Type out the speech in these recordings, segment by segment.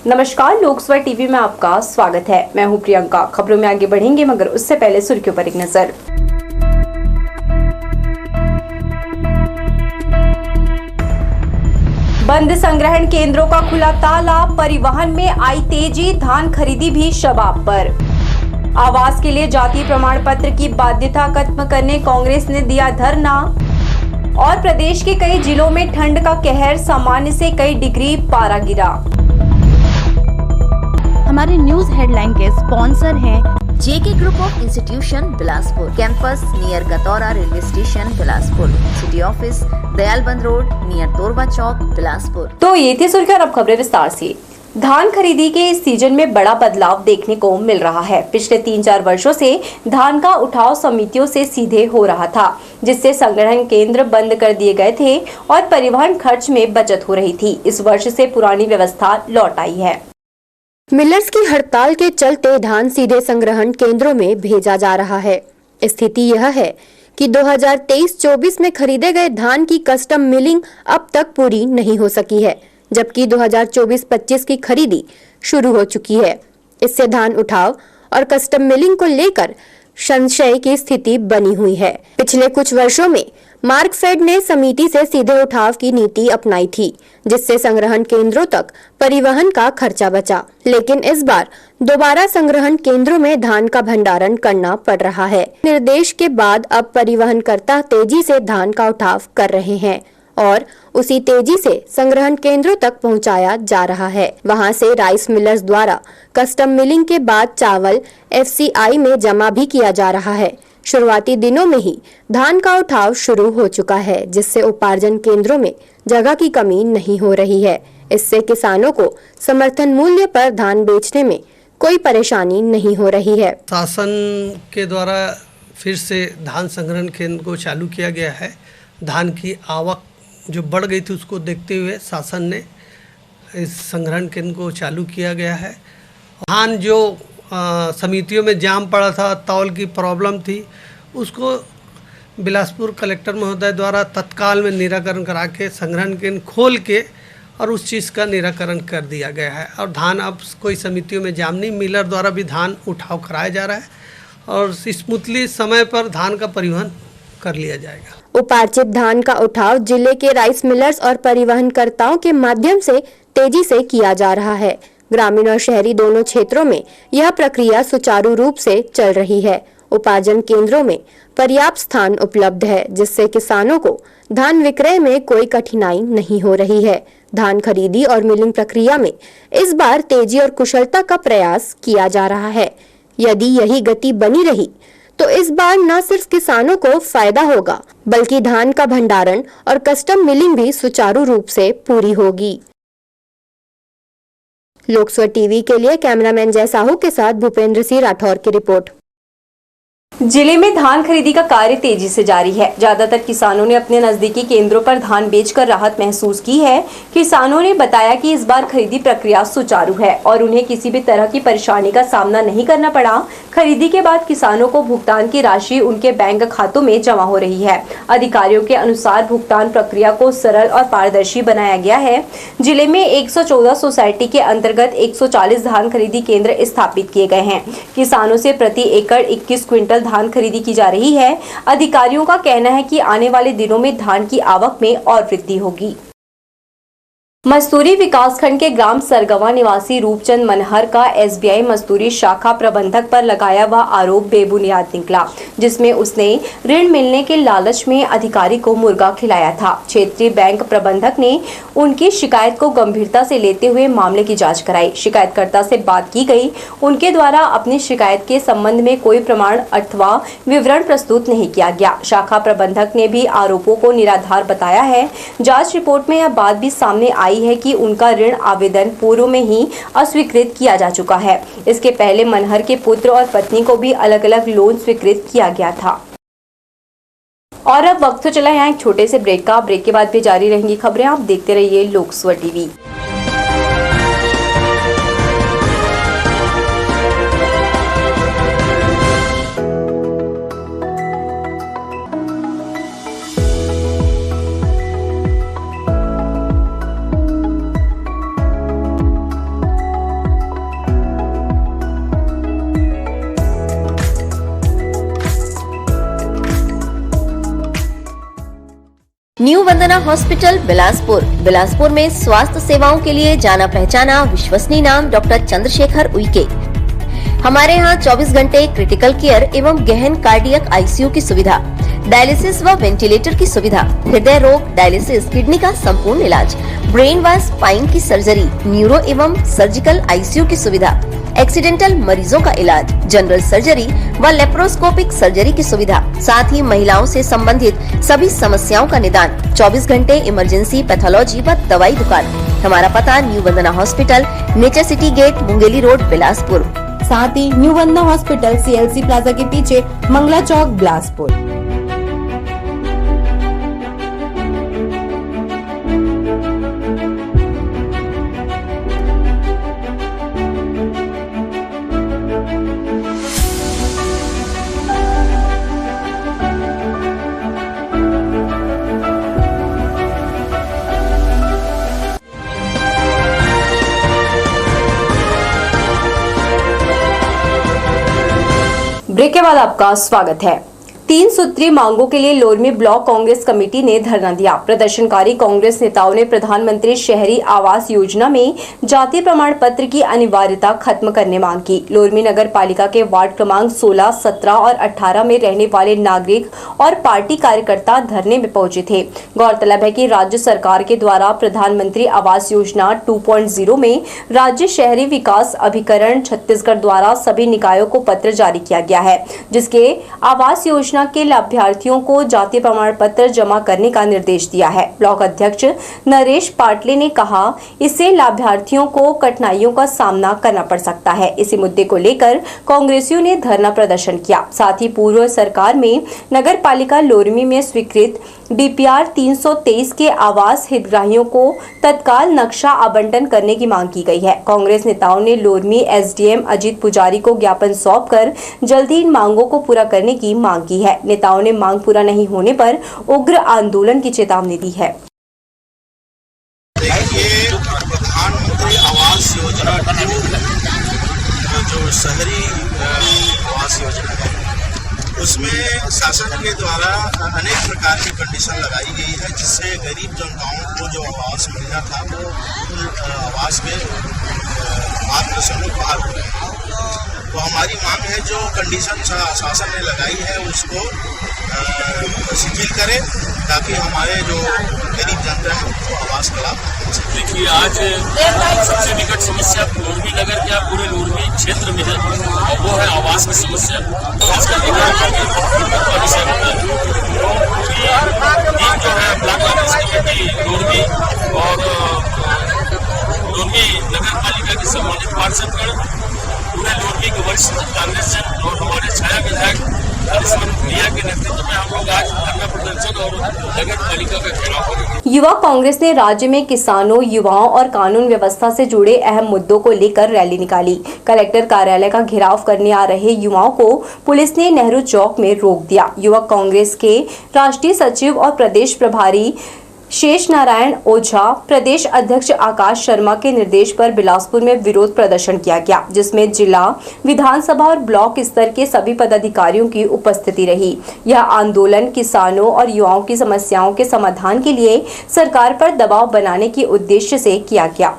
नमस्कार, लोकसभा टीवी में आपका स्वागत है। मैं हूं प्रियंका। खबरों में आगे बढ़ेंगे, मगर उससे पहले सुर्खियों पर एक नजर। बंद संग्रहण केंद्रों का खुला ताला, परिवहन में आई तेजी, धान खरीदी भी शबाब पर। आवास के लिए जाति प्रमाण पत्र की बाध्यता खत्म करने कांग्रेस ने दिया धरना। और प्रदेश के कई जिलों में ठंड का कहर, सामान्य से कई डिग्री पारा गिरा। हमारे न्यूज हेडलाइन के स्पॉन्सर हैं JK group of institution Bilaspur, campus near Gataura railway station Bilaspur, city office Dayalband road near Torwa Chowk Bilaspur. तो ये थी सुर्खियां, अब खबरें विस्तार से। धान खरीदी के इस सीजन में बड़ा बदलाव देखने को मिल रहा है। पिछले 3-4 वर्षों से धान का उठाव समितियों से सीधे हो रहा था, जिससे संग्रहण केंद्र बंद कर दिए गए थे और परिवहन खर्च में बचत हो रही थी। इस वर्ष से पुरानी व्यवस्था लौट आई है। मिलर्स की हड़ताल के चलते धान सीधे संग्रहण केंद्रों में भेजा जा रहा है। स्थिति यह है कि 2023-24 में खरीदे गए धान की कस्टम मिलिंग अब तक पूरी नहीं हो सकी है, जबकि 2024-25 की खरीदी शुरू हो चुकी है। इससे धान उठाव और कस्टम मिलिंग को लेकर संशय की स्थिति बनी हुई है। पिछले कुछ वर्षों में मार्कफेड ने समिति से सीधे उठाव की नीति अपनाई थी, जिससे संग्रहण केंद्रों तक परिवहन का खर्चा बचा। लेकिन इस बार दोबारा संग्रहण केंद्रों में धान का भंडारण करना पड़ रहा है। निर्देश के बाद अब परिवहनकर्ता तेजी से धान का उठाव कर रहे हैं और उसी तेजी से संग्रहण केंद्रों तक पहुंचाया जा रहा है। वहां से राइस मिलर्स द्वारा कस्टम मिलिंग के बाद चावल FCI में जमा भी किया जा रहा है। शुरुआती दिनों में ही धान का उठाव शुरू हो चुका है, जिससे उपार्जन केंद्रों में जगह की कमी नहीं हो रही है। इससे किसानों को समर्थन मूल्य पर धान बेचने में कोई परेशानी नहीं हो रही है। शासन के द्वारा फिर से धान संग्रहण केंद्र को चालू किया गया है। धान की आवक जो बढ़ गई थी, उसको देखते हुए शासन ने इस संग्रहण केंद्र को चालू किया गया है। धान जो समितियों में जाम पड़ा था, तौल की प्रॉब्लम थी, उसको बिलासपुर कलेक्टर महोदय द्वारा तत्काल में निराकरण करा के संग्रहण केंद्र खोल के और उस चीज़ का निराकरण कर दिया गया है। और धान अब कोई समितियों में जाम नहीं, मिलर द्वारा भी धान उठाव कराया जा रहा है और स्मूथली समय पर धान का परिवहन कर लिया जाएगा। उपार्जित धान का उठाव जिले के राइस मिलर्स और परिवहनकर्ताओं के माध्यम से तेजी से किया जा रहा है। ग्रामीण और शहरी दोनों क्षेत्रों में यह प्रक्रिया सुचारू रूप से चल रही है। उपार्जन केंद्रों में पर्याप्त स्थान उपलब्ध है, जिससे किसानों को धान विक्रय में कोई कठिनाई नहीं हो रही है। धान खरीदी और मिलिंग प्रक्रिया में इस बार तेजी और कुशलता का प्रयास किया जा रहा है। यदि यही गति बनी रही तो इस बार न सिर्फ किसानों को फायदा होगा, बल्कि धान का भंडारण और कस्टम मिलिंग भी सुचारू रूप से पूरी होगी। लोकसभा टीवी के लिए कैमरामैन जय साहू के साथ भूपेंद्र सिंह राठौर की रिपोर्ट। जिले में धान खरीदी का कार्य तेजी से जारी है। ज्यादातर किसानों ने अपने नजदीकी केंद्रों पर धान बेचकर राहत महसूस की है। किसानों ने बताया कि इस बार खरीदी प्रक्रिया सुचारू है और उन्हें किसी भी तरह की परेशानी का सामना नहीं करना पड़ा। खरीदी के बाद किसानों को भुगतान की राशि उनके बैंक खातों में जमा हो रही है। अधिकारियों के अनुसार भुगतान प्रक्रिया को सरल और पारदर्शी बनाया गया है। जिले में 114 सोसाइटी के अंतर्गत 140 धान खरीदी केंद्र स्थापित किए गए हैं। किसानों से प्रति एकड़ 21 क्विंटल धान खरीदी की जा रही है। अधिकारियों का कहना है कि आने वाले दिनों में धान की आवक में और वृद्धि होगी। मस्तूरी विकासखंड के ग्राम सरगवा निवासी रूपचंद मनहर का SBI मस्तूरी शाखा प्रबंधक पर लगाया हुआ आरोप बेबुनियाद निकला, जिसमें उसने ऋण मिलने के लालच में अधिकारी को मुर्गा खिलाया था। क्षेत्रीय बैंक प्रबंधक ने उनकी शिकायत को गंभीरता से लेते हुए मामले की जांच कराई। शिकायतकर्ता से बात की गई। उनके द्वारा अपनी शिकायत के संबंध में कोई प्रमाण अथवा विवरण प्रस्तुत नहीं किया गया। शाखा प्रबंधक ने भी आरोपों को निराधार बताया है। जाँच रिपोर्ट में यह बात भी सामने आई है कि उनका ऋण आवेदन पूर्व में ही अस्वीकृत किया जा चुका है। इसके पहले मनहर के पुत्र और पत्नी को भी अलग अलग लोन स्वीकृत किया गया था। और अब वक्त तो चला यहाँ एक छोटे से ब्रेक का। ब्रेक के बाद भी जारी रहेंगी खबरें। आप देखते रहिए Lok Sabha TV. New Vandana hospital Bilaspur. Bilaspur में स्वास्थ्य सेवाओं के लिए जाना पहचाना विश्वसनीय नाम डॉक्टर चंद्रशेखर उइके। हमारे यहाँ 24 घंटे क्रिटिकल केयर एवं गहन कार्डियक आईसीयू की सुविधा, डायलिसिस व वेंटिलेटर की सुविधा, हृदय रोग, डायलिसिस, किडनी का संपूर्ण इलाज, ब्रेन व स्पाइन की सर्जरी, न्यूरो एवं सर्जिकल आईसीयू की सुविधा, एक्सीडेंटल मरीजों का इलाज, जनरल सर्जरी व लेप्रोस्कोपिक सर्जरी की सुविधा, साथ ही महिलाओं से संबंधित सभी समस्याओं का निदान, 24 घंटे इमरजेंसी, पैथोलॉजी व दवाई दुकान। हमारा पता new Vandana hospital, nature city gate, Mungeli road, Bilaspur. साथ ही new Vandana hospital CLC plaza के पीछे मंगला चौक, बिलासपुर। ब्रेक के बाद आपका स्वागत है। 3 सूत्रीय मांगों के लिए लोरमी ब्लॉक कांग्रेस कमेटी ने धरना दिया। प्रदर्शनकारी कांग्रेस नेताओं ने प्रधानमंत्री शहरी आवास योजना में जाति प्रमाण पत्र की अनिवार्यता खत्म करने मांग की। लोरमी नगर पालिका के वार्ड क्रमांक 16, 17 और 18 में रहने वाले नागरिक और पार्टी कार्यकर्ता धरने में पहुंचे थे। गौरतलब है कि राज्य सरकार के द्वारा प्रधानमंत्री आवास योजना 2.0 में राज्य शहरी विकास अभिकरण छत्तीसगढ़ द्वारा सभी निकायों को पत्र जारी किया गया है, जिसके आवास योजना के लाभार्थियों को जाति प्रमाण पत्र जमा करने का निर्देश दिया है। ब्लॉक अध्यक्ष नरेश पाटले ने कहा, इससे लाभार्थियों को कठिनाइयों का सामना करना पड़ सकता है। इसी मुद्दे को लेकर कांग्रेसियों ने धरना प्रदर्शन किया। साथ ही पूर्व सरकार में नगर पालिका लोरमी में स्वीकृत DPR 323 के आवास हितग्राहियों को तत्काल नक्शा आवंटन करने की मांग की गई है। कांग्रेस नेताओं ने लोरमी SDM अजीत पुजारी को ज्ञापन सौंपकर जल्दी इन मांगों को पूरा करने की मांग की है। नेताओं ने मांग पूरा नहीं होने पर उग्र आंदोलन की चेतावनी दी है। देखिए, प्रधानमंत्री आवास योजना जो शहरी आवास योजना है, उसमें शासन के द्वारा अनेक प्रकार की कंडीशन लगाई गई है, जिससे गरीब जनताओं को जो आवास मिलना था वो आवास के मात्र से लोग बाहर हो गए। तो हमारी मांग है जो कंडीशन शासन ने लगाई है उसको शिथिल करें, ताकि हमारे जो गरीब जनता है उनको आवास का लाभ। देखिए, आज सबसे निकट समस्या लोरमी नगर के पूरे लोरमी क्षेत्र में है, और वो है आवास की समस्या। जो है ब्लॉक कांग्रेस कमेटी लोरमी और लोरमी नगर पालिका के सम्मानित पार्षदगण, पूरे लोरमी के वरिष्ठ कांग्रेस जन और हमारे छाया विधायक प्रिया के नेतृत्व में हम लोग आज धरना प्रदर्शन और नगर पालिका का घेराव करेंगे। युवा कांग्रेस ने राज्य में किसानों, युवाओं और कानून व्यवस्था से जुड़े अहम मुद्दों को लेकर रैली निकाली। कलेक्टर कार्यालय का घेराव करने आ रहे युवाओं को पुलिस ने नेहरू चौक में रोक दिया। युवा कांग्रेस के राष्ट्रीय सचिव और प्रदेश प्रभारी शेष नारायण ओझा, प्रदेश अध्यक्ष आकाश शर्मा के निर्देश पर बिलासपुर में विरोध प्रदर्शन किया गया, जिसमें जिला, विधानसभा और ब्लॉक स्तर के सभी पदाधिकारियों की उपस्थिति रही। यह आंदोलन किसानों और युवाओं की समस्याओं के समाधान के लिए सरकार पर दबाव बनाने के उद्देश्य से किया गया।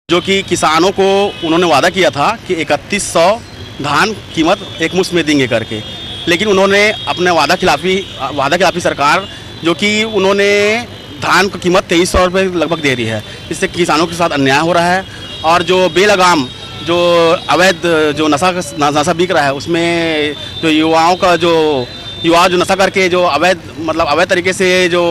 जो कि किसानों को उन्होंने वादा किया था कि 3100 धान कीमत एक मुश्त में देंगे करके, लेकिन उन्होंने अपने वादा खिलाफी सरकार, जो कि उन्होंने धान की कीमत 2300 रुपये लगभग दे रही है। इससे किसानों के साथ अन्याय हो रहा है। और जो बेलगाम जो अवैध जो नशा बिक रहा है, उसमें जो युवा जो नशा करके जो अवैध तरीके से जो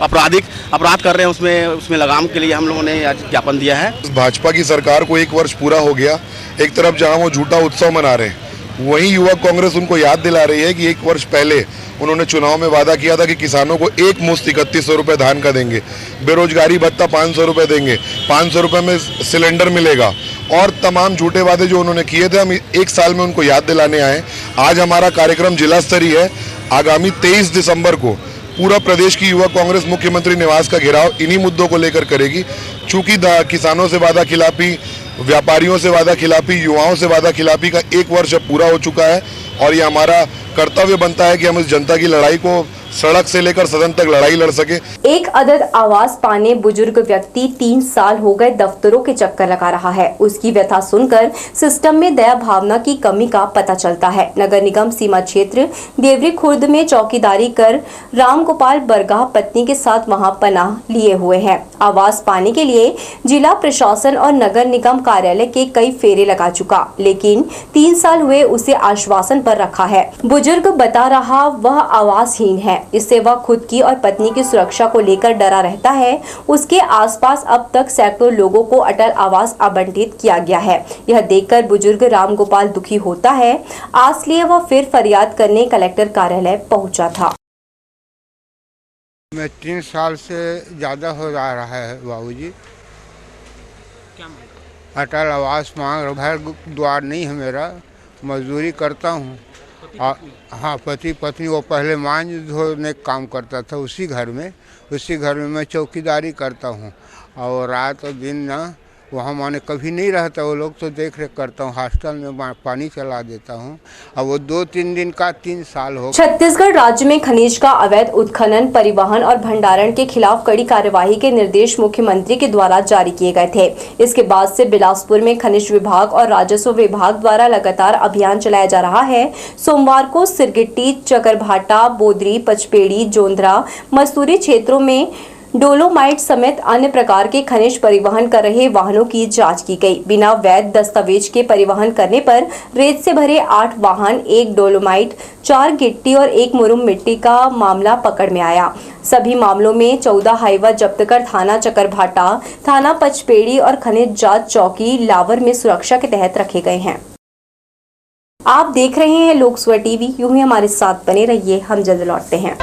अपराध कर रहे हैं, उसमें लगाम के लिए हम लोगों ने आज ज्ञापन दिया है। भाजपा की सरकार को 1 वर्ष पूरा हो गया। एक तरफ जहां वो झूठा उत्सव मना रहे हैं, वहीं युवा कांग्रेस उनको याद दिला रही है कि 1 वर्ष पहले उन्होंने चुनाव में वादा किया था कि किसानों को एक मुश्त 3100 रुपये धान का देंगे, बेरोजगारी भत्ता 500 रुपये देंगे, 500 रुपये में सिलेंडर मिलेगा, और तमाम झूठे वादे जो उन्होंने किए थे, हम 1 साल में उनको याद दिलाने आए। आज हमारा कार्यक्रम जिला स्तरीय है। आगामी 23 दिसंबर को पूरा प्रदेश की युवा कांग्रेस मुख्यमंत्री निवास का घेराव इन्हीं मुद्दों को लेकर करेगी। चूंकि किसानों से वादा खिलाफी, व्यापारियों से वादा खिलाफी, युवाओं से वादा खिलाफी का 1 वर्ष अब पूरा हो चुका है, और ये हमारा कर्तव्य बनता है कि हम इस जनता की लड़ाई को सड़क से लेकर सदन तक लड़ाई लड़ सके। एक अदद आवास पाने बुजुर्ग व्यक्ति 3 साल हो गए दफ्तरों के चक्कर लगा रहा है। उसकी व्यथा सुनकर सिस्टम में दया भावना की कमी का पता चलता है। नगर निगम सीमा क्षेत्र देवरी खुर्द में चौकीदारी कर राम गोपाल बरगाह पत्नी के साथ वहां पनाह लिए हुए हैं। आवास पाने के लिए जिला प्रशासन और नगर निगम कार्यालय के कई फेरे लगा चुका, लेकिन 3 साल हुए उसे आश्वासन पर रखा है। बुजुर्ग बता रहा वह आवासहीन है। इससे वह खुद की और पत्नी की सुरक्षा को लेकर डरा रहता है। उसके आसपास अब तक सैकड़ों लोगों को अटल आवास आवंटित किया गया है। यह देखकर बुजुर्ग राम गोपाल दुखी होता है। आज लिए वह फिर फरियाद करने कलेक्टर कार्यालय पहुंचा था। मैं 3 साल से ज़्यादा हो जा रहा है बाबूजी। अटल आवास मांग रहा, घर द्वार नहीं है मेरा, मजदूरी करता हूँ। हाँ, पति पत्नी वो पहले मांझ धोने काम करता था उसी घर में मैं चौकीदारी करता हूँ। और रात और दिन ना वहाँ माने कभी नहीं रहता वो लोग, तो देख रेख करता हूँ। हॉस्टल में पानी चला देता हूँ। अब वो 2-3 दिन का 3 साल हो। छत्तीसगढ़ राज्य में खनिज का अवैध उत्खनन, परिवहन और भंडारण के खिलाफ कड़ी कार्यवाही के निर्देश मुख्यमंत्री के द्वारा जारी किए गए थे। इसके बाद से बिलासपुर में खनिज विभाग और राजस्व विभाग द्वारा लगातार अभियान चलाया जा रहा है। सोमवार को सिरगिट्टी, चकरभाटा, बोदरी, पचपेड़ी, जोंधरा, मसूरी क्षेत्रों में डोलोमाइट समेत अन्य प्रकार के खनिज परिवहन कर रहे वाहनों की जांच की गई। बिना वैध दस्तावेज के परिवहन करने पर रेत से भरे 8 वाहन, 1 डोलोमाइट, 4 गिट्टी और 1 मुरुम मिट्टी का मामला पकड़ में आया। सभी मामलों में 14 हाईवा जब्त कर थाना चकरभाटा, थाना पचपेड़ी और खनिज जांच चौकी लावर में सुरक्षा के तहत रखे गए हैं। आप देख रहे हैं लोक स्वर टीवी। यूं ही हमारे साथ बने रहिए, हम जल्द लौटते हैं।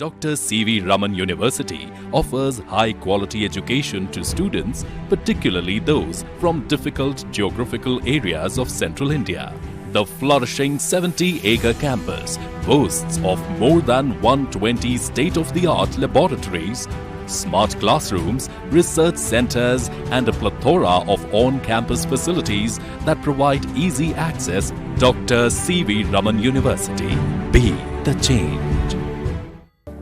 Dr. C.V. Raman University offers high-quality education to students, particularly those from difficult geographical areas of central India. The flourishing 70-acre campus boasts of more than 120 state-of-the-art laboratories, smart classrooms, research centers, and a plethora of on-campus facilities that provide easy access. Dr. C.V. Raman University. Be the change.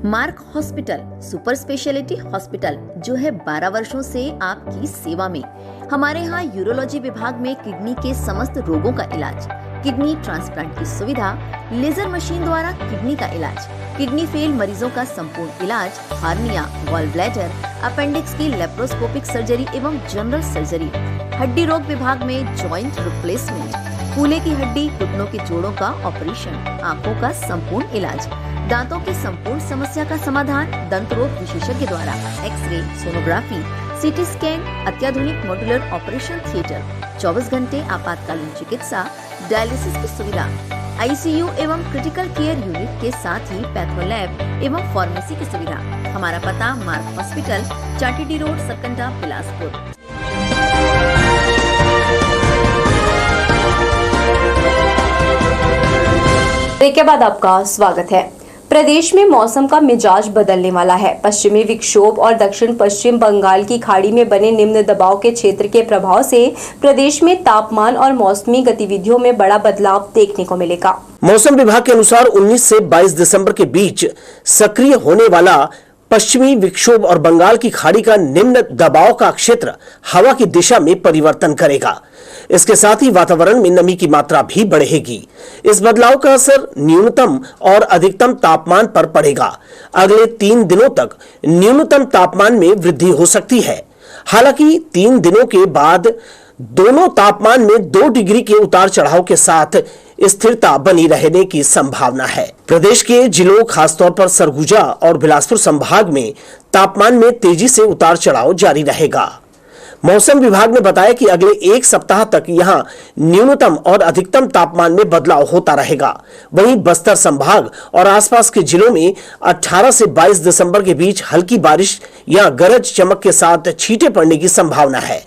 Mark hospital super speciality hospital जो है 12 वर्षों से आपकी सेवा में। हमारे यहाँ urology विभाग में किडनी के समस्त रोगों का इलाज, किडनी ट्रांसप्लांट की सुविधा, लेजर मशीन द्वारा किडनी का इलाज, किडनी फेल मरीजों का संपूर्ण इलाज, हार्निया, गॉल ब्लैडर, अपेंडिक्स की लेप्रोस्कोपिक सर्जरी एवं जनरल सर्जरी, हड्डी रोग विभाग में जॉइंट रिप्लेसमेंट, कूल्हे की हड्डी, घुटनों के जोड़ों का ऑपरेशन, आँखों का संपूर्ण इलाज, दांतों की संपूर्ण समस्या का समाधान दंत रोग विशेषज्ञ द्वारा, एक्सरे, सोनोग्राफी, सीटी स्कैन, अत्याधुनिक मॉड्यूलर ऑपरेशन थिएटर, 24 घंटे आपातकालीन चिकित्सा, डायलिसिस की सुविधा, आईसीयू एवं क्रिटिकल केयर यूनिट के साथ ही पैथोलैब एवं फार्मेसी की सुविधा। हमारा पता Mark hospital, Chatidih road, Sarkanda, Bilaspur. Break के बाद आपका स्वागत है। प्रदेश में मौसम का मिजाज बदलने वाला है। पश्चिमी विक्षोभ और दक्षिण पश्चिम बंगाल की खाड़ी में बने निम्न दबाव के क्षेत्र के प्रभाव से प्रदेश में तापमान और मौसमी गतिविधियों में बड़ा बदलाव देखने को मिलेगा। मौसम विभाग के अनुसार 19 से 22 दिसंबर के बीच सक्रिय होने वाला पश्चिमी विक्षोभ और बंगाल की खाड़ी का निम्न दबाव का क्षेत्र हवा की दिशा में परिवर्तन करेगा। इसके साथ ही वातावरण में नमी की मात्रा भी बढ़ेगी। इस बदलाव का असर न्यूनतम और अधिकतम तापमान पर पड़ेगा। अगले 3 दिनों तक न्यूनतम तापमान में वृद्धि हो सकती है। हालांकि 3 दिनों के बाद दोनों तापमान में 2 डिग्री के उतार चढ़ाव के साथ स्थिरता बनी रहने की संभावना है। प्रदेश के जिलों खासतौर पर सरगुजा और बिलासपुर संभाग में तापमान में तेजी से उतार चढ़ाव जारी रहेगा। मौसम विभाग ने बताया कि अगले 1 सप्ताह तक यहां न्यूनतम और अधिकतम तापमान में बदलाव होता रहेगा। वहीं बस्तर संभाग और आसपास के जिलों में 18 से 22 दिसंबर के बीच हल्की बारिश या गरज चमक के साथ छींटे पड़ने की संभावना है।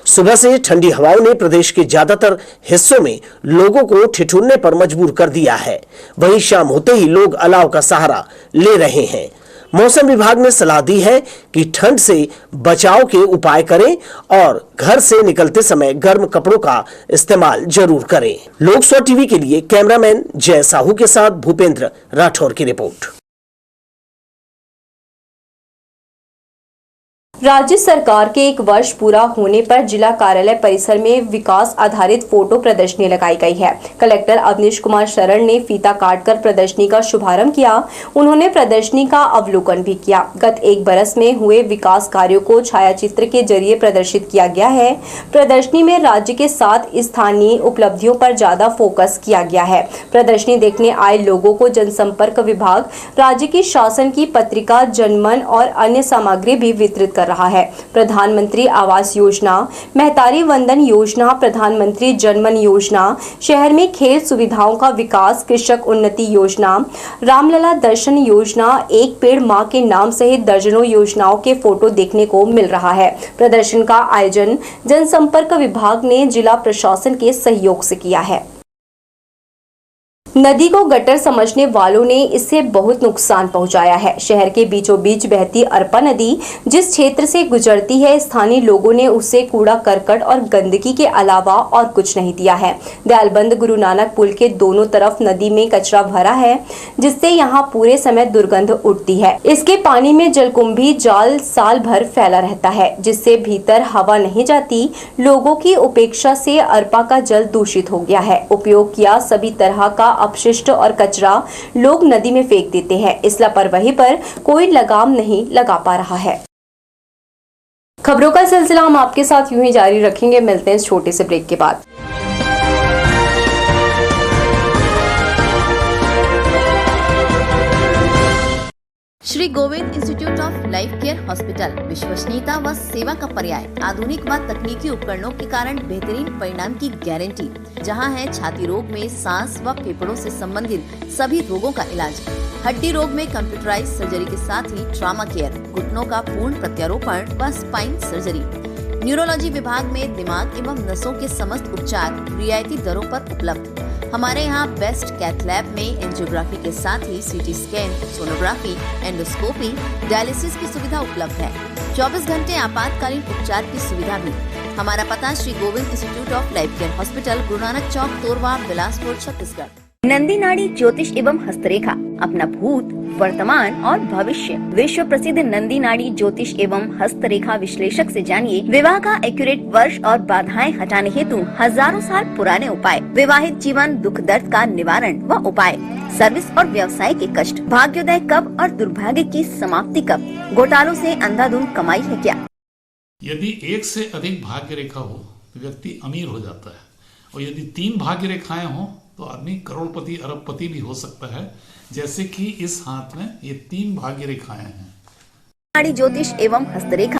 सुबह से ठंडी हवाओं ने प्रदेश के ज्यादातर हिस्सों में लोगों को ठिठुरने पर मजबूर कर दिया है। वहीं शाम होते ही लोग अलाव का सहारा ले रहे हैं। मौसम विभाग ने सलाह दी है कि ठंड से बचाव के उपाय करें और घर से निकलते समय गर्म कपड़ों का इस्तेमाल जरूर करें। लोक स्वर टीवी के लिए कैमरामैन जय साहू के साथ भूपेंद्र राठौर की रिपोर्ट। राज्य सरकार के 1 वर्ष पूरा होने पर जिला कार्यालय परिसर में विकास आधारित फोटो प्रदर्शनी लगाई गई है। कलेक्टर अवनीश कुमार शरण ने फीता काटकर प्रदर्शनी का शुभारंभ किया। उन्होंने प्रदर्शनी का अवलोकन भी किया। गत 1 बरस में हुए विकास कार्यों को छायाचित्र के जरिए प्रदर्शित किया गया है। प्रदर्शनी में राज्य के 7 स्थानीय उपलब्धियों पर ज्यादा फोकस किया गया है। प्रदर्शनी देखने आए लोगों को जनसंपर्क विभाग राज्य की शासन की पत्रिका जनमन और अन्य सामग्री भी वितरित कर रहा है। प्रधानमंत्री आवास योजना, महतारी वंदन योजना, प्रधानमंत्री जनमन योजना, शहर में खेल सुविधाओं का विकास, कृषक उन्नति योजना, रामलला दर्शन योजना, एक पेड़ मां के नाम सहित दर्जनों योजनाओं के फोटो देखने को मिल रहा है। प्रदर्शन का आयोजन जनसंपर्क विभाग ने जिला प्रशासन के सहयोग से किया है। नदी को गटर समझने वालों ने इससे बहुत नुकसान पहुंचाया है। शहर के बीचों बीच बहती अरपा नदी जिस क्षेत्र से गुजरती है, स्थानीय लोगों ने उससे कूड़ा करकट और गंदगी के अलावा और कुछ नहीं दिया है। दयालबंद गुरु नानक पुल के दोनों तरफ नदी में कचरा भरा है, जिससे यहाँ पूरे समय दुर्गंध उठती है। इसके पानी में जलकुंभी जाल साल भर फैला रहता है, जिससे भीतर हवा नहीं जाती। लोगों की उपेक्षा से अरपा का जल दूषित हो गया है। उपयोग किया सभी तरह का अपशिष्ट और कचरा लोग नदी में फेंक देते हैं। इस लापरवाही पर कोई लगाम नहीं लगा पा रहा है। खबरों का सिलसिला हम आपके साथ यूं ही जारी रखेंगे। मिलते हैं इस छोटे से ब्रेक के बाद। Shri Govind institute of life care hospital विश्वसनीयता व सेवा का पर्याय, आधुनिक व तकनीकी उपकरणों के कारण बेहतरीन परिणाम की गारंटी, जहां है छाती रोग में सांस व फेफड़ों से संबंधित सभी रोगों का इलाज, हड्डी रोग में कंप्यूटराइज सर्जरी के साथ ही ट्रॉमा केयर, घुटनों का पूर्ण प्रत्यारोपण व स्पाइन सर्जरी, न्यूरोलॉजी विभाग में दिमाग एवं नसों के समस्त उपचार रियायती दरों पर उपलब्ध। हमारे यहाँ बेस्ट कैथ लैब में एंजियोग्राफी के साथ ही CT scan, sonography, endoscopy, dialysis की सुविधा उपलब्ध है। 24 घंटे आपातकालीन उपचार की सुविधा भी। हमारा पता Shri Govind institute of life care hospital, Guru Nanak चौक, तोरवा, बिलासपुर, छत्तीसगढ़। नंदी नाड़ी ज्योतिष एवं हस्तरेखा, अपना भूत, वर्तमान और भविष्य। विश्व प्रसिद्ध नंदी नाड़ी ज्योतिष एवं हस्तरेखा विश्लेषक से जानिए विवाह का एक्यूरेट वर्ष और बाधाएं हटाने हेतु हजारों साल पुराने उपाय, विवाहित जीवन, दुख दर्द का निवारण व उपाय, सर्विस और व्यवसाय के कष्ट, भाग्योदय कब और दुर्भाग्य की समाप्ति कब, घोटालों से अंधाधुंध कमाई है क्या। यदि 1 से अधिक भाग्य रेखा हो तो व्यक्ति अमीर हो जाता है, और यदि 3 भाग्य रेखाएं हो तो आदमी करोड़पति अरबपति भी हो सकता है, जैसे कि इस हाथ में ये 3 भाग्य रेखाएं हैं। नाड़ी ज्योतिष एवं हस्तरेखा।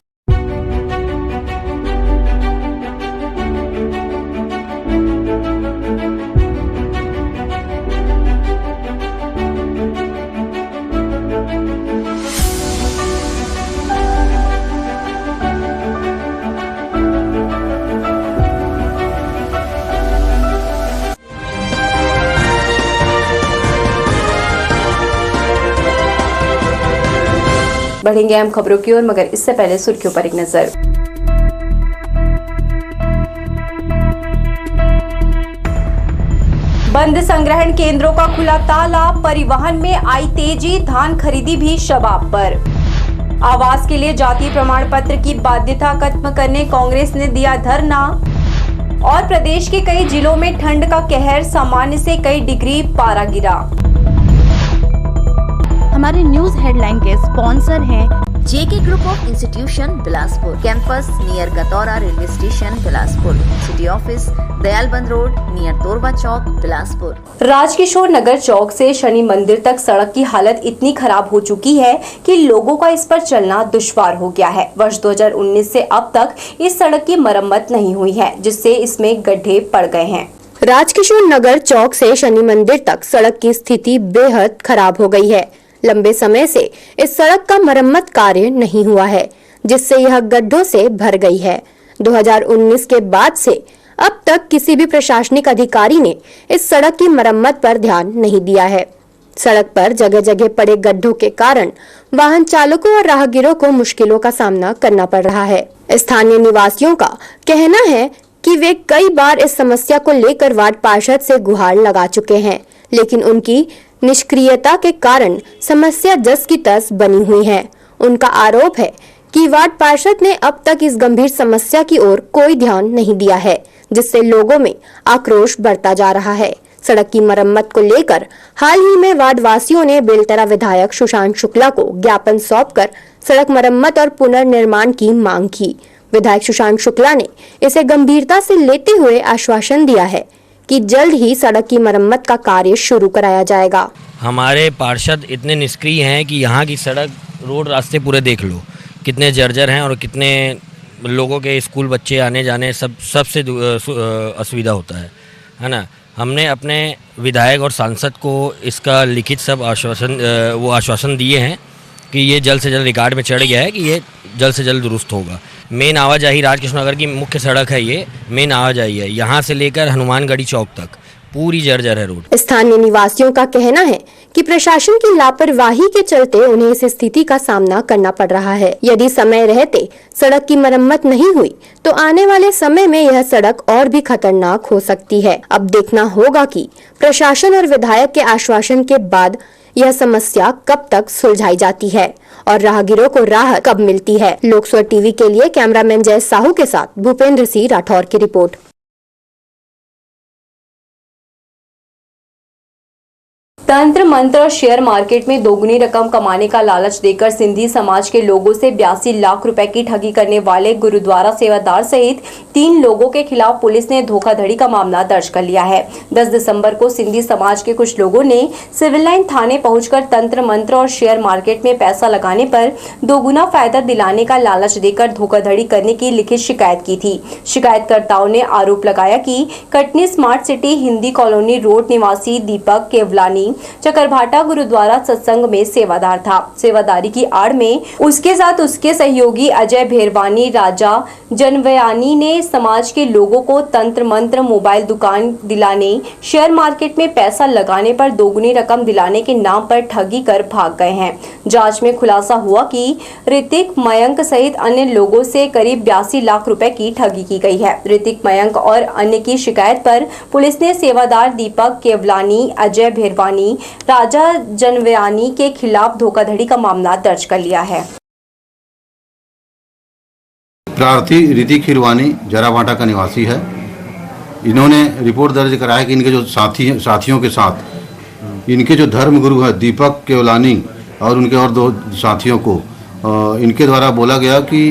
बढ़ेंगे हम खबरों की ओर, मगर इससे पहले सुर्खियों पर एक नजर। बंद संग्रहण केंद्रों का खुला ताला, परिवहन में आई तेजी, धान खरीदी भी शबाब पर। आवास के लिए जातीय प्रमाण पत्र की बाध्यता खत्म करने कांग्रेस ने दिया धरना। और प्रदेश के कई जिलों में ठंड का कहर, सामान्य से कई डिग्री पारा गिरा। हमारे न्यूज हेडलाइन के स्पॉन्सर हैं JK group of institution Bilaspur, campus near Gataura railway station Bilaspur, city office Dayalband road near Torwa Chowk Bilaspur. Rajkishore Nagar Chowk से शनि मंदिर तक सड़क की हालत इतनी खराब हो चुकी है कि लोगों का इस पर चलना दुश्वार हो गया है। वर्ष 2019 से अब तक इस सड़क की मरम्मत नहीं हुई है, जिससे इसमें गड्ढे पड़ गए हैं। राजकिशोर नगर चौक से शनि मंदिर तक सड़क की स्थिति बेहद खराब हो गई है। लंबे समय से इस सड़क का मरम्मत कार्य नहीं हुआ है, जिससे यह गड्ढों से भर गई है। 2019 के बाद से अब तक किसी भी प्रशासनिक अधिकारी ने इस सड़क की मरम्मत पर ध्यान नहीं दिया है। सड़क पर जगह जगह पड़े गड्ढों के कारण वाहन चालकों और राहगीरों को मुश्किलों का सामना करना पड़ रहा है। स्थानीय निवासियों का कहना है कि वे कई बार इस समस्या को लेकर वार्ड पार्षद से गुहार लगा चुके हैं, लेकिन उनकी निष्क्रियता के कारण समस्या जस की तस बनी हुई है। उनका आरोप है कि वार्ड पार्षद ने अब तक इस गंभीर समस्या की ओर कोई ध्यान नहीं दिया है, जिससे लोगों में आक्रोश बढ़ता जा रहा है। सड़क की मरम्मत को लेकर हाल ही में वार्ड वासियों ने बेलतरा विधायक सुशांत शुक्ला को ज्ञापन सौंपकर सड़क मरम्मत और पुनर्निर्माण की मांग की। विधायक सुशांत शुक्ला ने इसे गंभीरता से लेते हुए आश्वासन दिया है कि जल्द ही सड़क की मरम्मत का कार्य शुरू कराया जाएगा। हमारे पार्षद इतने निष्क्रिय हैं कि यहाँ की सड़क, रोड, रास्ते पूरे देख लो कितने जर्जर हैं और कितने लोगों के स्कूल बच्चे आने जाने सबसे असुविधा होता है ना। हमने अपने विधायक और सांसद को इसका लिखित सब आश्वासन दिए हैं कि ये जल्द से जल्द रिकॉर्ड में चढ़ गया है कि ये जल्द से जल्द दुरुस्त होगा। मेन आवाजाही राजकृष्ण नगर की मुख्य सड़क है, ये मेन आवाजाही है, यहाँ से लेकर हनुमानगढ़ी चौक तक पूरी जर्जर है रोड। स्थानीय निवासियों का कहना है कि प्रशासन की लापरवाही के चलते उन्हें इस स्थिति का सामना करना पड़ रहा है। यदि समय रहते सड़क की मरम्मत नहीं हुई तो आने वाले समय में यह सड़क और भी खतरनाक हो सकती है। अब देखना होगा कि प्रशासन और विधायक के आश्वासन के बाद यह समस्या कब तक सुलझाई जाती है और राहगीरों को राहत कब मिलती है। लोकसवर टीवी के लिए कैमरामैन जय साहू के साथ भूपेंद्र सिंह राठौर की रिपोर्ट। तंत्र मंत्र और शेयर मार्केट में दोगुनी रकम कमाने का लालच देकर सिंधी समाज के लोगों से 82 लाख रुपए की ठगी करने वाले गुरुद्वारा सेवादार सहित 3 लोगों के खिलाफ पुलिस ने धोखाधड़ी का मामला दर्ज कर लिया है। 10 दिसंबर को सिंधी समाज के कुछ लोगों ने सिविल लाइन थाने पहुंचकर तंत्र मंत्र और शेयर मार्केट में पैसा लगाने पर दोगुना फायदा दिलाने का लालच देकर धोखाधड़ी करने की लिखित शिकायत की थी। शिकायतकर्ताओं ने आरोप लगाया कि Katni smart city Hindi colony road निवासी दीपक केवलानी चकरभाटा गुरुद्वारा सत्संग में सेवादार था। सेवादारी की आड़ में उसके साथ उसके सहयोगी अजय भेरवानी, राजा जनवयानी ने समाज के लोगों को तंत्र मंत्र, मोबाइल दुकान दिलाने, शेयर मार्केट में पैसा लगाने पर दोगुनी रकम दिलाने के नाम पर ठगी कर भाग गए हैं। जांच में खुलासा हुआ कि ऋतिक, मयंक सहित अन्य लोगों से करीब 82 लाख रुपए की ठगी की गई है। ऋतिक, मयंक और अन्य की शिकायत पर पुलिस ने सेवादार दीपक केवलानी, अजय भेरवानी, राजा जनवयानी के खिलाफ धोखाधड़ी का मामला दर्ज कर लिया है। प्रार्थी ऋतिक खिरवानी जराभाटा का निवासी है। इन्होंने रिपोर्ट दर्ज कराया है कि इनके जो साथियों के साथ इनके जो धर्म गुरु है दीपक केवलानी और उनके और 2 साथियों को इनके द्वारा बोला गया कि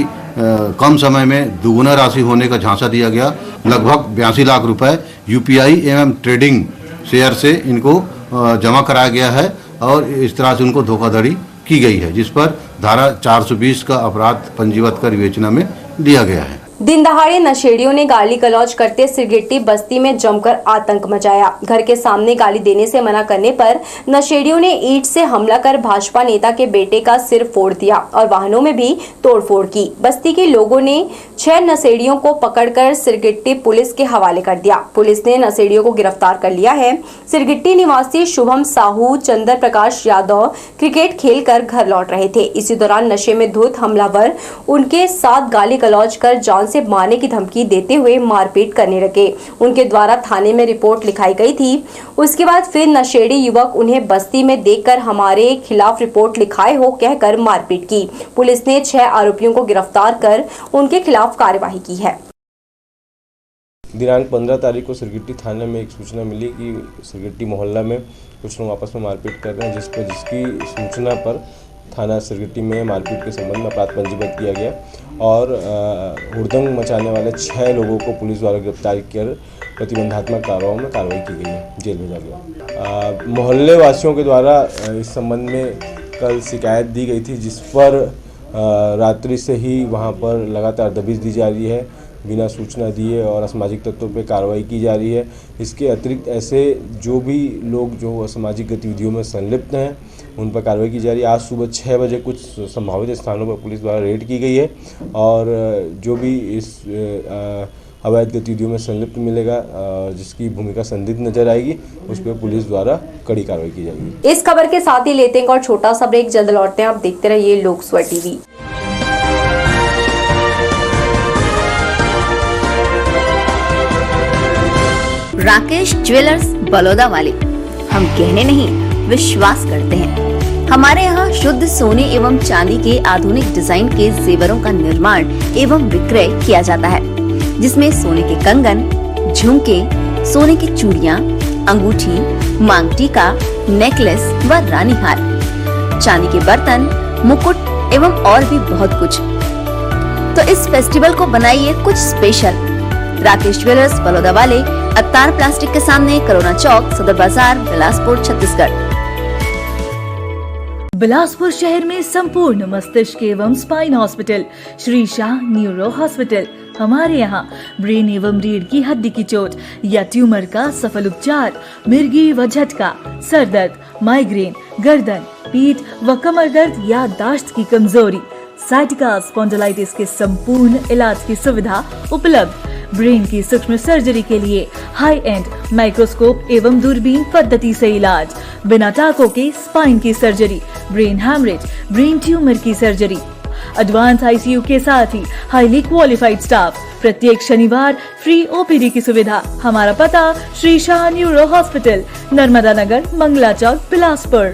कम समय में दुगुना राशि होने का झांसा दिया गया। लगभग 82 लाख रुपए यूपीआई एवं ट्रेडिंग शेयर से इनको जमा कराया गया है और इस तरह से उनको धोखाधड़ी की गई है, जिस पर धारा 420 का अपराध पंजीबद्ध कर विवेचना में लिया गया है। दिन दहाड़े नशेड़ियों ने गाली गलौज करते सिरगिट्टी बस्ती में जमकर आतंक मचाया। घर के सामने गाली देने से मना करने पर नशेड़ियों ने ईंट से हमला कर भाजपा नेता के बेटे का सिर फोड़ दिया और वाहनों में भी तोड़फोड़ की। बस्ती के लोगों ने 6 नशेड़ियों को पकड़कर सिरगिट्टी पुलिस के हवाले कर दिया। पुलिस ने नशेड़ियों को गिरफ्तार कर लिया है। सिरगिट्टी निवासी शुभम साहू, चंद्र प्रकाश यादव क्रिकेट खेलकर घर लौट रहे थे। इसी दौरान नशे में धुत हमलावर उनके साथ गाली गलौज कर जान से मारने की धमकी देते हुए मारपीट करने लगे। उनके द्वारा थाने में रिपोर्ट लिखाई गई थी। उसके बाद फिर नशेड़ी युवक उन्हें बस्ती में देखकर हमारे खिलाफ रिपोर्ट लिखाए हो कहकर मारपीट की। पुलिस ने 6 आरोपियों को गिरफ्तार कर उनके खिलाफ कार्यवाही की है। दिनांक 15 तारीख को सिरगिट्टी थाने में एक सूचना मिली कि सिरगिट्टी मोहल्ला में कुछ लोग आपस में मारपीट कर रहे हैं, जिसकी सूचना पर थाना सिरगिट्टी में मारपीट के संबंध में अपराध पंजीबद्ध किया गया और हुड़दंग मचाने वाले 6 लोगों को पुलिस द्वारा गिरफ्तार कर प्रतिबंधात्मक कार्रवाई में कार्रवाई की गई है, जेल भेजा गया। मोहल्ले वासियों के द्वारा इस संबंध में कल शिकायत दी गई थी, जिस पर रात्रि से ही वहां पर लगातार दबिश दी जा रही है, बिना सूचना दिए और असामाजिक तत्वों पर कार्रवाई की जा रही है। इसके अतिरिक्त ऐसे जो भी लोग जो असामाजिक गतिविधियों में संलिप्त हैं उन पर कार्रवाई की जा रही है। आज सुबह 6 बजे कुछ संभावित स्थानों पर पुलिस द्वारा रेड की गई है और जो भी इस अवैध गतिविधियों में संलिप्त मिलेगा, जिसकी भूमिका संदिग्ध नजर आएगी, उस पर पुलिस द्वारा कड़ी कार्रवाई की जाएगी। इस खबर के साथ ही लेते हैं और छोटा सा ब्रेक, जल्द लौटते हैं। आप देखते रहिए लोक स्वर टीवी। राकेश ज्वेलर्स बलौदा वाले, हम कहने नहीं विश्वास करते हैं। हमारे यहाँ शुद्ध सोने एवं चांदी के आधुनिक डिजाइन के जेवरों का निर्माण एवं विक्रय किया जाता है, जिसमें सोने के कंगन, झुमके, सोने की चूड़ियाँ, अंगूठी, मांग टीका, नेकलेस व रानी हार, चांदी के बर्तन, मुकुट एवं और भी बहुत कुछ। तो इस फेस्टिवल को बनाइए कुछ स्पेशल। राकेश ज्वेलर्स बलौदा वाले, अवतार प्लास्टिक के सामने, करोना चौक, सदर बाजार, बिलासपुर, छत्तीसगढ़। बिलासपुर शहर में संपूर्ण मस्तिष्क एवं spine hospital Shri Shah neuro hospital. हमारे यहाँ ब्रेन एवं रीढ़ की हड्डी की चोट या ट्यूमर का सफल उपचार, मिर्गी व झटका, सर दर्द, माइग्रेन, गर्दन, पीठ व कमर दर्द, याददाश्त की कमजोरी, साइटिका स्पॉन्डिलाइटिस के संपूर्ण इलाज की सुविधा उपलब्ध। ब्रेन की सूक्ष्म सर्जरी के लिए हाई एंड माइक्रोस्कोप एवं दूरबीन पद्धति से इलाज, बिना टाकों के स्पाइन की surgery, brain haemorrhage, brain tumour की सर्जरी, एडवांस आईसीयू के साथ ही हाईली क्वालिफाइड स्टाफ। प्रत्येक शनिवार फ्री ओपीडी की सुविधा। हमारा पता श्री शाह न्यूरो हॉस्पिटल, नर्मदा नगर, मंगला चौक, बिलासपुर।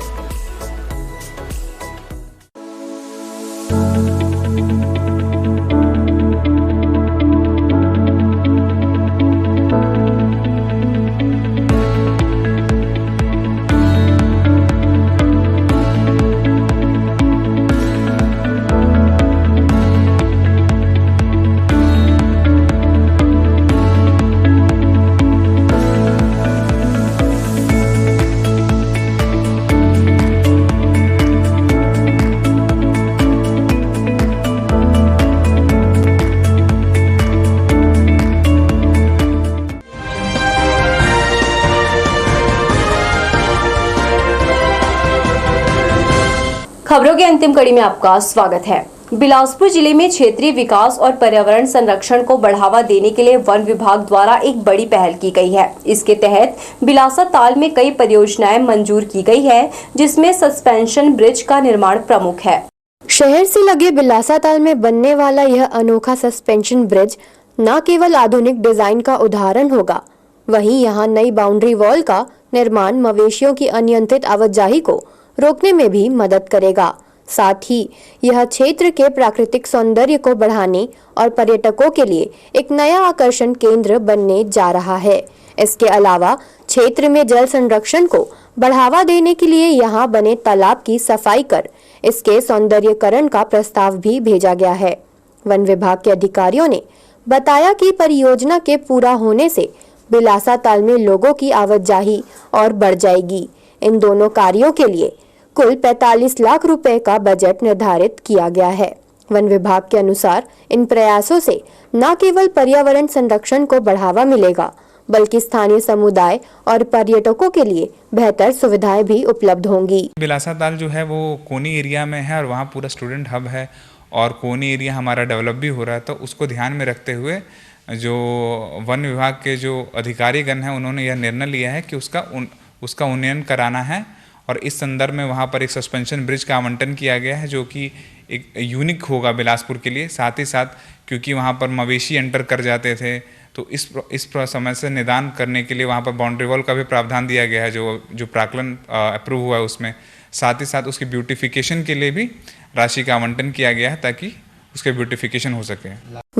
खबरों की अंतिम कड़ी में आपका स्वागत है। बिलासपुर जिले में क्षेत्रीय विकास और पर्यावरण संरक्षण को बढ़ावा देने के लिए वन विभाग द्वारा एक बड़ी पहल की गई है। इसके तहत बिलासा ताल में कई परियोजनाएं मंजूर की गई है, जिसमें सस्पेंशन ब्रिज का निर्माण प्रमुख है। शहर से लगे बिलासा ताल में बनने वाला यह अनोखा सस्पेंशन ब्रिज न केवल आधुनिक डिजाइन का उदाहरण होगा, वहीं यहाँ नई बाउंड्री वॉल का निर्माण मवेशियों की अनियंत्रित आवाजाही को रोकने में भी मदद करेगा। साथ ही यह क्षेत्र के प्राकृतिक सौंदर्य को बढ़ाने और पर्यटकों के लिए एक नया आकर्षण केंद्र बनने जा रहा है। इसके अलावा क्षेत्र में जल संरक्षण को बढ़ावा देने के लिए यहाँ बने तालाब की सफाई कर इसके सौंदर्यीकरण का प्रस्ताव भी भेजा गया है। वन विभाग के अधिकारियों ने बताया कि परियोजना के पूरा होने से बिलासा ताल में लोगों की आवाजाही और बढ़ जाएगी। इन दोनों कार्यों के लिए कुल 45 लाख रुपए का बजट निर्धारित किया गया है। वन विभाग के अनुसार इन प्रयासों से न केवल पर्यावरण संरक्षण को बढ़ावा मिलेगा, बल्कि स्थानीय समुदाय और पर्यटकों के लिए बेहतर सुविधाएं भी उपलब्ध होंगी। बिलासा ताल जो है वो कोनी एरिया में है और वहाँ पूरा स्टूडेंट हब है और कोनी एरिया हमारा डेवलप भी हो रहा है, तो उसको ध्यान में रखते हुए जो वन विभाग के जो अधिकारीगण हैं उन्होंने यह निर्णय लिया है कि उसका उन्नयन कराना है और इस संदर्भ में वहाँ पर एक सस्पेंशन ब्रिज का आवंटन किया गया है, जो कि एक यूनिक होगा बिलासपुर के लिए। साथ ही साथ क्योंकि वहाँ पर मवेशी एंटर कर जाते थे, तो इस समस्या से निदान करने के लिए वहाँ पर बाउंड्री वॉल का भी प्रावधान दिया गया है, जो प्राक्कलन अप्रूव हुआ है उसमें। साथ ही साथ उसकी ब्यूटिफिकेशन के लिए भी राशि का आवंटन किया गया है, ताकि उसके ब्यूटिफिकेशन हो सके।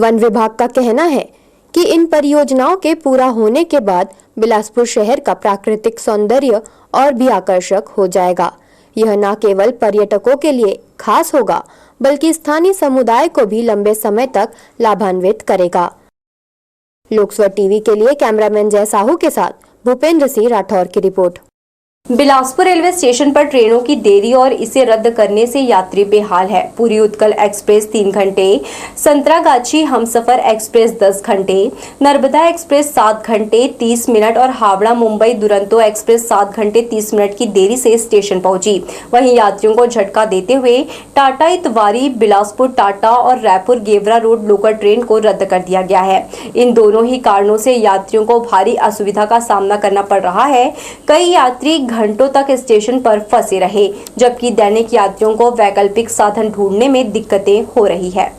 वन विभाग का कहना है कि इन परियोजनाओं के पूरा होने के बाद बिलासपुर शहर का प्राकृतिक सौंदर्य और भी आकर्षक हो जाएगा। यह न केवल पर्यटकों के लिए खास होगा, बल्कि स्थानीय समुदाय को भी लंबे समय तक लाभान्वित करेगा। लोकस्वर टीवी के लिए कैमरामैन जय साहू के साथ भूपेंद्र सिंह राठौर की रिपोर्ट। बिलासपुर रेलवे स्टेशन पर ट्रेनों की देरी और इसे रद्द करने से यात्री बेहाल है। पूरी उत्कल एक्सप्रेस 3 घंटे, संतरागाछी हमसफर एक्सप्रेस 10 घंटे, नर्मदा एक्सप्रेस 7 घंटे 30 मिनट और हावड़ा मुंबई दुरंतो एक्सप्रेस 7 घंटे 30 मिनट की देरी से स्टेशन पहुंची। वहीं यात्रियों को झटका देते हुए टाटा इतवारी, बिलासपुर टाटा और Raipur Gevra road local train को रद्द कर दिया गया है। इन दोनों ही कारणों से यात्रियों को भारी असुविधा का सामना करना पड़ रहा है। कई यात्री घंटों तक स्टेशन पर फंसे रहे, जबकि दैनिक यात्रियों को वैकल्पिक साधन ढूंढने में दिक्कतें हो रही है।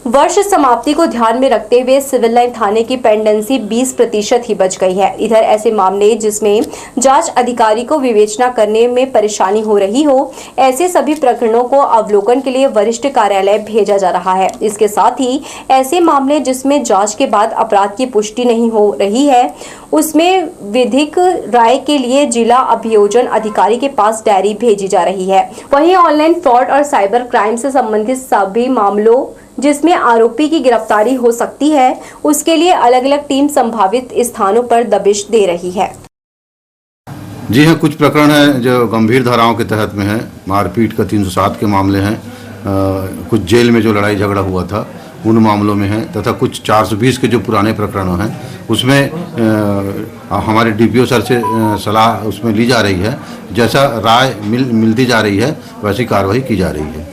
वर्ष समाप्ति को ध्यान में रखते हुए सिविल लाइन थाने की पेंडेंसी 20% ही बच गई है। इधर ऐसे मामले जिसमें जांच अधिकारी को विवेचना करने में परेशानी हो रही हो, ऐसे सभी प्रकरणों को अवलोकन के लिए वरिष्ठ कार्यालय भेजा जा रहा है। इसके साथ ही ऐसे मामले जिसमें जांच के बाद अपराध की पुष्टि नहीं हो रही है, उसमें विधिक राय के लिए जिला अभियोजन अधिकारी के पास डायरी भेजी जा रही है। वहीं ऑनलाइन फ्रॉड और साइबर क्राइम से संबंधित सभी मामलों जिसमें आरोपी की गिरफ्तारी हो सकती है, उसके लिए अलग अलग टीम संभावित स्थानों पर दबिश दे रही है। जी हाँ, कुछ प्रकरण हैं जो गंभीर धाराओं के तहत में है। मारपीट का 307 के मामले हैं, कुछ जेल में जो लड़ाई झगड़ा हुआ था उन मामलों में है, तथा कुछ 420 के जो पुराने प्रकरण हैं उसमें हमारे डीपीओ सर से सलाह उसमें ली जा रही है। जैसा राय मिलती जा रही है वैसी कार्रवाई की जा रही है।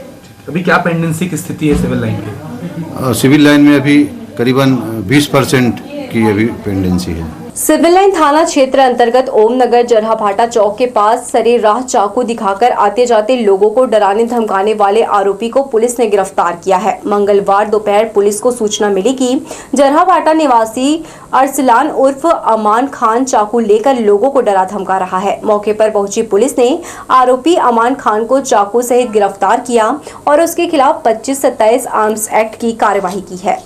अभी क्या पेंडेंसी की स्थिति है सिविल लाइन की? सिविल लाइन में अभी करीबन 20% की अभी पेंडेंसी है। सिविल लाइन थाना क्षेत्र अंतर्गत ओम नगर जरहा भाटा चौक के पास सरेराह चाकू दिखाकर आते जाते लोगों को डराने धमकाने वाले आरोपी को पुलिस ने गिरफ्तार किया है। मंगलवार दोपहर पुलिस को सूचना मिली कि जरहा भाटा निवासी अरसलान उर्फ अमान खान चाकू लेकर लोगों को डरा धमका रहा है। मौके पर पहुंची पुलिस ने आरोपी अमान खान को चाकू सहित गिरफ्तार किया और उसके खिलाफ 25-27 आर्म्स एक्ट की कार्यवाही की है।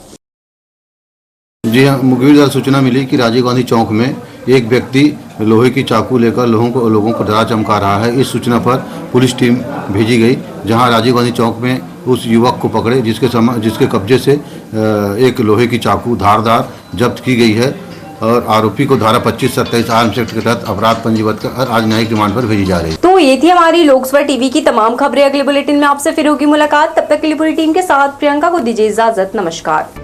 जी हाँ, मुखबिर सूचना मिली कि राजीव गांधी चौक में एक व्यक्ति लोहे की चाकू लेकर लोगों को डरा चमका रहा है। इस सूचना पर पुलिस टीम भेजी गई, जहां राजीव गांधी चौक में उस युवक को पकड़े जिसके कब्जे से एक लोहे की चाकू धारदार जब्त की गई है और आरोपी को धारा 25-27 आर्म्स एक्ट के तहत अपराध पंजीबद्ध कर आज न्यायिक रिमांड पर भेजी जा रही है। तो ये थी हमारी लोकसभा टीवी की तमाम खबरें। अगले बुलेटिन में आपसे फिर होगी मुलाकात। तब तक के लिए पूरी टीम के साथ प्रियंका को दीजिए इजाजत। नमस्कार।